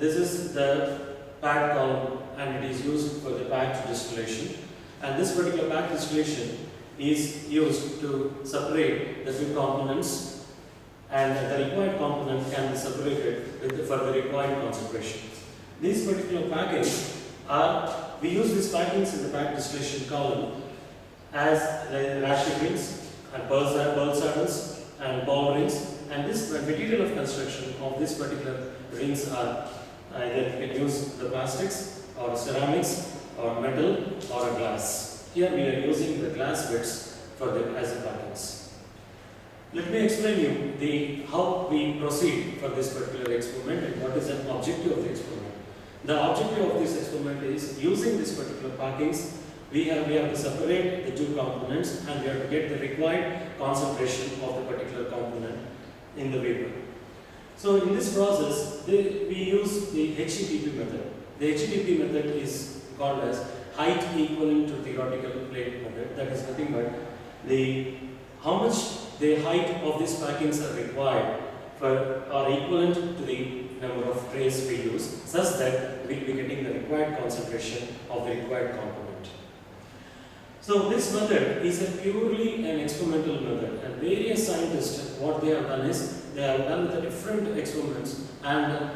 this is the pad column and it is used for the batch distillation. And this particular batch distillation is used to separate the two components, and the required component can be separated for the required concentration. These particular packings we use these packings in the batch distillation column as the ratchet rings and pearl saddles and ball rings, and this material of construction of this particular rings are either you can use the plastics or ceramics or metal or a glass. Here we are using the glass bits for the as the packings. Let me explain you how we proceed for this particular experiment and what is the objective of the experiment. The objective of this experiment is, using this particular packings, we have to separate the two components and we have to get the required concentration of the particular component in the vapor. So in this process, we use the HETP method. The HETP method is called as height equivalent to theoretical plate method. That is nothing but how much the height of these packings are required are equivalent to the number of trays we use, such that we will be getting the required concentration of the required component. So this method is a purely an experimental method, and various scientists, what they have done is, they have done the different experiments and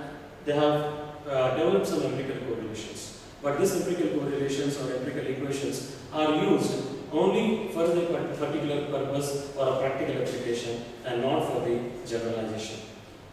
they have developed some empirical correlations. But these empirical correlations or empirical equations are used only for the particular purpose or a practical application and not for the generalization.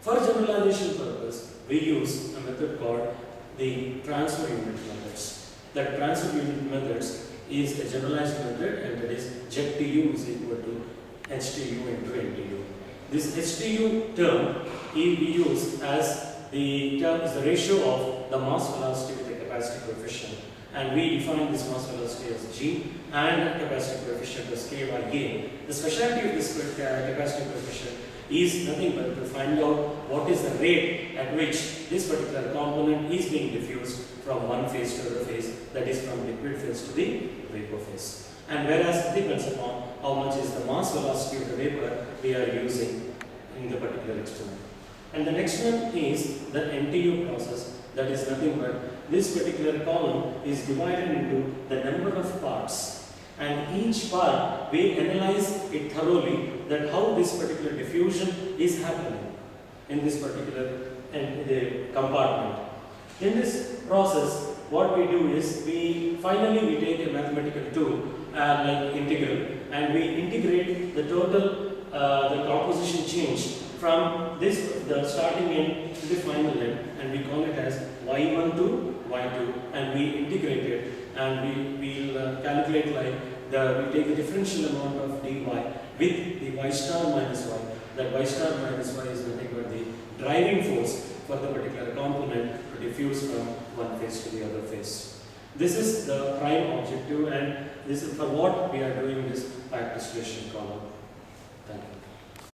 For generalization purpose, we use a method called the transfer unit methods. That transfer unit methods is a generalized method, and that is ZTU is equal to HTU into NTU. This HTU term we use as the term is the ratio of the mass velocity with the capacity coefficient, and we define this mass velocity as G and capacity coefficient as K by A. The specialty of this capacity coefficient is nothing but to find out what is the rate at which this particular component is being diffused from one phase to the phase, that is from liquid phase to the vapor phase. And whereas it depends upon how much is the mass velocity of the vapor we are using in the particular experiment. And the next one is the M.T.O process. That is nothing but this particular column is divided into the number of parts, and each part we analyze it thoroughly that how this particular diffusion is happening in this particular the compartment. In this process, what we do is we take a mathematical tool like integral, and we integrate the total the composition change from the starting end to the final end, and we call it as y1 to y2, and we integrate it, and we will calculate like we take the differential amount of dy with the y star minus y. That y star minus y is nothing but the driving force for the particular component to diffuse from one phase to the other phase. This is the prime objective, and this is for what we are doing this batch distillation column. Thank you.